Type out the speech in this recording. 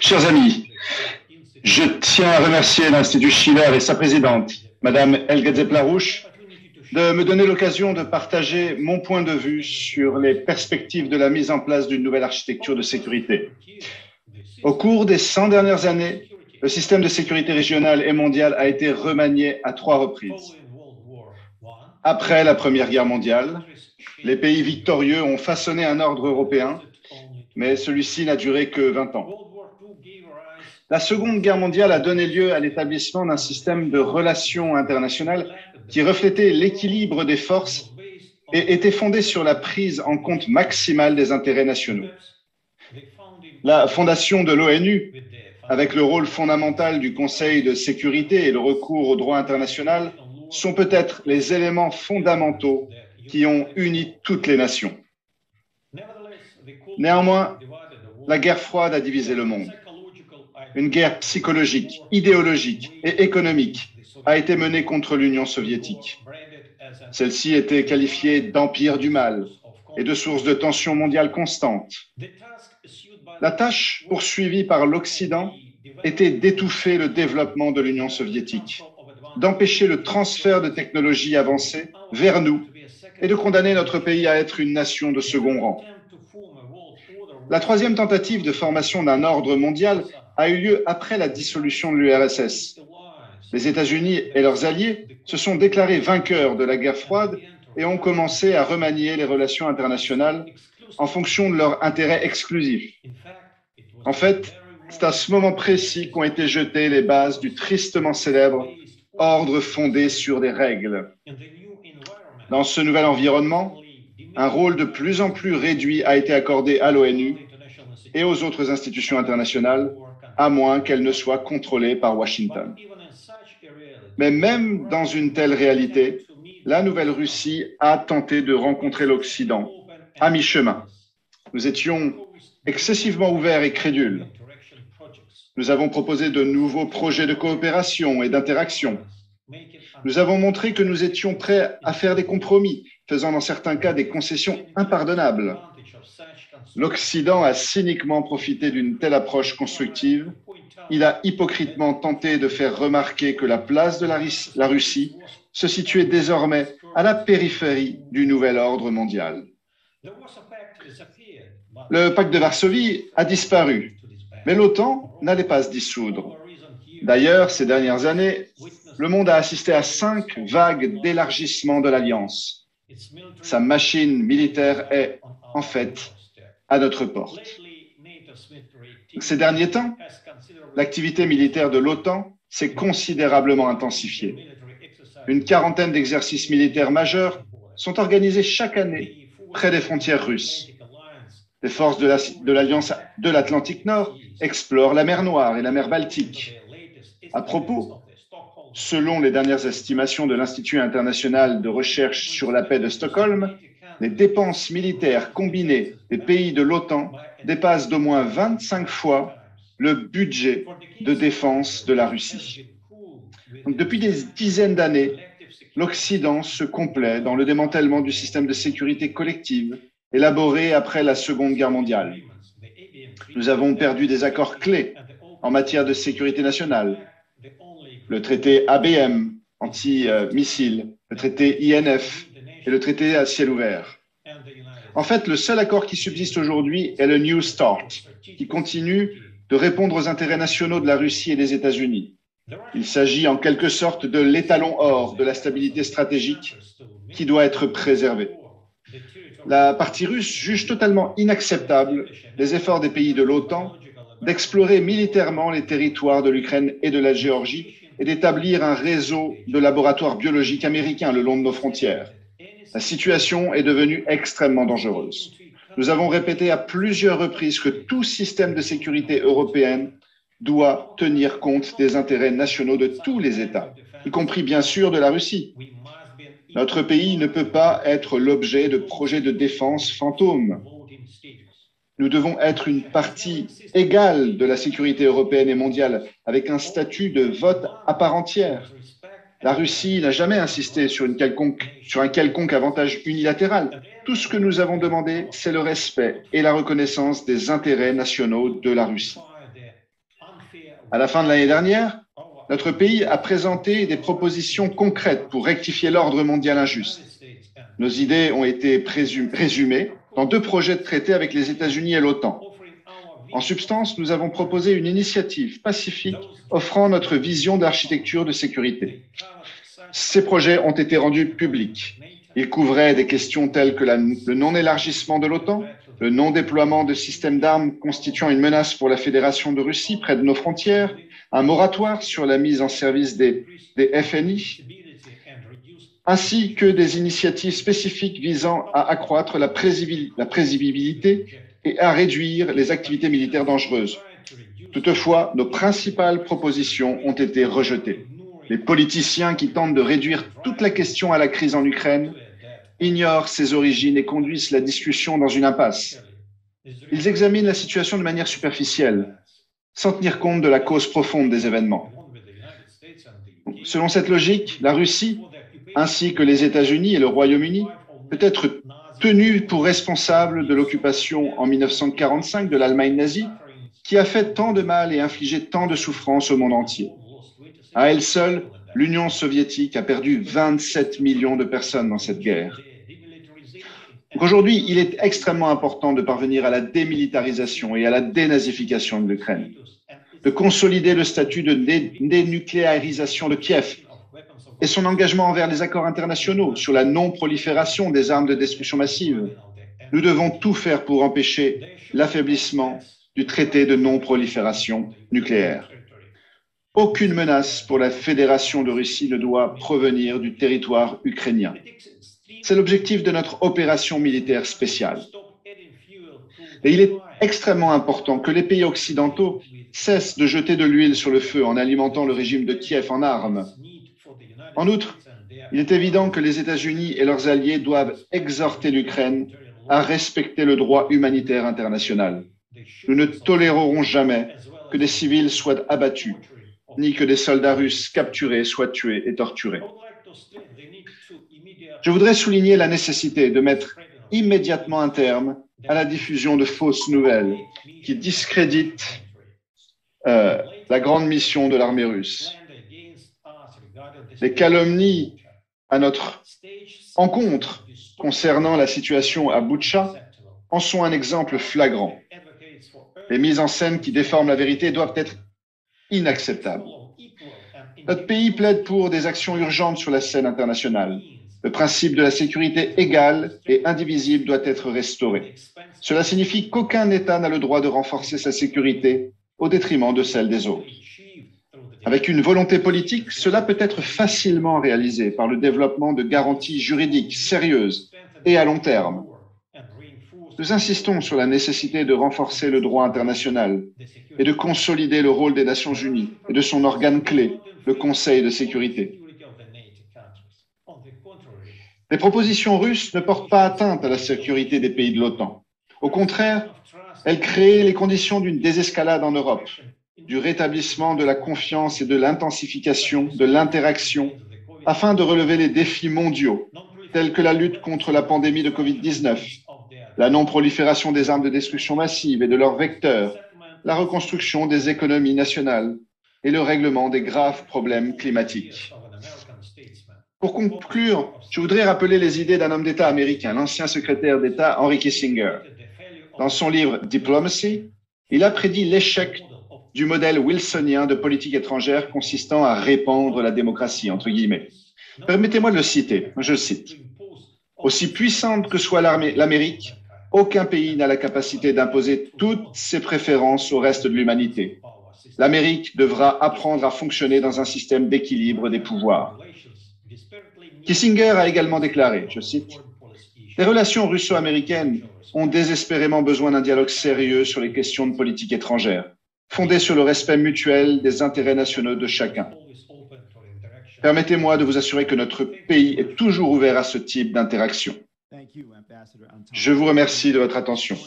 Chers amis, je tiens à remercier l'Institut Schiller et sa présidente, Madame Helga Zepp-Larouche, de me donner l'occasion de partager mon point de vue sur les perspectives de la mise en place d'une nouvelle architecture de sécurité. Au cours des 100 dernières années, le système de sécurité régionale et mondiale a été remanié à 3 reprises. Après la Première Guerre mondiale, les pays victorieux ont façonné un ordre européen, mais celui-ci n'a duré que 20 ans. La Seconde Guerre mondiale a donné lieu à l'établissement d'un système de relations internationales qui reflétait l'équilibre des forces et était fondé sur la prise en compte maximale des intérêts nationaux. La fondation de l'ONU, avec le rôle fondamental du Conseil de sécurité et le recours au droit international, sont peut-être les éléments fondamentaux qui ont uni toutes les nations. Néanmoins, la guerre froide a divisé le monde. Une guerre psychologique, idéologique et économique a été menée contre l'Union soviétique. Celle-ci était qualifiée d'empire du mal et de source de tensions mondiales constantes. La tâche poursuivie par l'Occident était d'étouffer le développement de l'Union soviétique, d'empêcher le transfert de technologies avancées vers nous et de condamner notre pays à être une nation de second rang. La troisième tentative de formation d'un ordre mondial a eu lieu après la dissolution de l'URSS. Les États-Unis et leurs alliés se sont déclarés vainqueurs de la guerre froide et ont commencé à remanier les relations internationales en fonction de leurs intérêts exclusifs. En fait, c'est à ce moment précis qu'ont été jetées les bases du tristement célèbre ordre fondé sur des règles. Dans ce nouvel environnement, un rôle de plus en plus réduit a été accordé à l'ONU et aux autres institutions internationales, à moins qu'elles ne soient contrôlées par Washington. Mais même dans une telle réalité, la Nouvelle-Russie a tenté de rencontrer l'Occident à mi-chemin. Nous étions excessivement ouverts et crédules. Nous avons proposé de nouveaux projets de coopération et d'interaction. Nous avons montré que nous étions prêts à faire des compromis, faisant dans certains cas des concessions impardonnables. L'Occident a cyniquement profité d'une telle approche constructive. Il a hypocritement tenté de faire remarquer que la place de la Russie se situait désormais à la périphérie du nouvel ordre mondial. Le pacte de Varsovie a disparu, mais l'OTAN n'allait pas se dissoudre. D'ailleurs, ces dernières années, le monde a assisté à 5 vagues d'élargissement de l'Alliance. Sa machine militaire est, en fait, à notre porte. Ces derniers temps, l'activité militaire de l'OTAN s'est considérablement intensifiée. Une quarantaine d'exercices militaires majeurs sont organisés chaque année près des frontières russes. Les forces de l'Alliance de l'Atlantique Nord explorent la mer Noire et la mer Baltique. À propos, selon les dernières estimations de l'Institut international de recherche sur la paix de Stockholm, les dépenses militaires combinées des pays de l'OTAN dépassent d'au moins 25 fois le budget de défense de la Russie. Donc, depuis des dizaines d'années, l'Occident se complaît dans le démantèlement du système de sécurité collective élaboré après la Seconde Guerre mondiale. Nous avons perdu des accords clés en matière de sécurité nationale. Le traité ABM, anti-missile, le traité INF et le traité à ciel ouvert. En fait, le seul accord qui subsiste aujourd'hui est le New START, qui continue de répondre aux intérêts nationaux de la Russie et des États-Unis. Il s'agit en quelque sorte de l'étalon or de la stabilité stratégique qui doit être préservé. La partie russe juge totalement inacceptable les efforts des pays de l'OTAN d'explorer militairement les territoires de l'Ukraine et de la Géorgie et d'établir un réseau de laboratoires biologiques américains le long de nos frontières. La situation est devenue extrêmement dangereuse. Nous avons répété à plusieurs reprises que tout système de sécurité européenne doit tenir compte des intérêts nationaux de tous les États, y compris bien sûr de la Russie. Notre pays ne peut pas être l'objet de projets de défense fantômes. Nous devons être une partie égale de la sécurité européenne et mondiale, avec un statut de vote à part entière. La Russie n'a jamais insisté sur un quelconque avantage unilatéral. Tout ce que nous avons demandé, c'est le respect et la reconnaissance des intérêts nationaux de la Russie. À la fin de l'année dernière, notre pays a présenté des propositions concrètes pour rectifier l'ordre mondial injuste. Nos idées ont été résumées dans 2 projets de traité avec les États-Unis et l'OTAN. En substance, nous avons proposé une initiative pacifique offrant notre vision d'architecture de sécurité. Ces projets ont été rendus publics. Ils couvraient des questions telles que le non-élargissement de l'OTAN, le non-déploiement de systèmes d'armes constituant une menace pour la Fédération de Russie près de nos frontières, un moratoire sur la mise en service des FNI, ainsi que des initiatives spécifiques visant à accroître la prévisibilité et à réduire les activités militaires dangereuses. Toutefois, nos principales propositions ont été rejetées. Les politiciens qui tentent de réduire toute la question à la crise en Ukraine ignorent ses origines et conduisent la discussion dans une impasse. Ils examinent la situation de manière superficielle, sans tenir compte de la cause profonde des événements. Selon cette logique, la Russie, ainsi que les États-Unis et le Royaume-Uni, peut être tenue pour responsable de l'occupation en 1945 de l'Allemagne nazie, qui a fait tant de mal et infligé tant de souffrances au monde entier. À elle seule, l'Union soviétique a perdu 27 millions de personnes dans cette guerre. Aujourd'hui, il est extrêmement important de parvenir à la démilitarisation et à la dénazification de l'Ukraine, de consolider le statut de dénucléarisation de Kiev et son engagement envers les accords internationaux sur la non-prolifération des armes de destruction massive. Nous devons tout faire pour empêcher l'affaiblissement du traité de non-prolifération nucléaire. Aucune menace pour la Fédération de Russie ne doit provenir du territoire ukrainien. C'est l'objectif de notre opération militaire spéciale. Et il est extrêmement important que les pays occidentaux cessent de jeter de l'huile sur le feu en alimentant le régime de Kiev en armes. En outre, il est évident que les États-Unis et leurs alliés doivent exhorter l'Ukraine à respecter le droit humanitaire international. Nous ne tolérerons jamais que des civils soient abattus, ni que des soldats russes capturés soient tués et torturés. Je voudrais souligner la nécessité de mettre immédiatement un terme à la diffusion de fausses nouvelles qui discréditent la grande mission de l'armée russe. Les calomnies à notre encontre concernant la situation à Boutcha en sont un exemple flagrant. Les mises en scène qui déforment la vérité doivent être inacceptables. Notre pays plaide pour des actions urgentes sur la scène internationale. Le principe de la sécurité égale et indivisible doit être restauré. Cela signifie qu'aucun État n'a le droit de renforcer sa sécurité au détriment de celle des autres. Avec une volonté politique, cela peut être facilement réalisé par le développement de garanties juridiques sérieuses et à long terme. Nous insistons sur la nécessité de renforcer le droit international et de consolider le rôle des Nations Unies et de son organe clé, le Conseil de sécurité. Les propositions russes ne portent pas atteinte à la sécurité des pays de l'OTAN. Au contraire, elles créent les conditions d'une désescalade en Europe, du rétablissement de la confiance et de l'intensification de l'interaction afin de relever les défis mondiaux, tels que la lutte contre la pandémie de Covid-19, la non-prolifération des armes de destruction massive et de leurs vecteurs, la reconstruction des économies nationales et le règlement des graves problèmes climatiques. Pour conclure, je voudrais rappeler les idées d'un homme d'État américain, l'ancien secrétaire d'État Henry Kissinger. Dans son livre Diplomacy, il a prédit l'échec du modèle wilsonien de politique étrangère consistant à répandre la démocratie, entre guillemets. Permettez-moi de le citer, je cite. « Aussi puissante que soit l'Amérique, aucun pays n'a la capacité d'imposer toutes ses préférences au reste de l'humanité. L'Amérique devra apprendre à fonctionner dans un système d'équilibre des pouvoirs. » Kissinger a également déclaré, je cite, « Les relations russo-américaines ont désespérément besoin d'un dialogue sérieux sur les questions de politique étrangère, fondé sur le respect mutuel des intérêts nationaux de chacun. Permettez-moi de vous assurer que notre pays est toujours ouvert à ce type d'interaction. Je vous remercie de votre attention.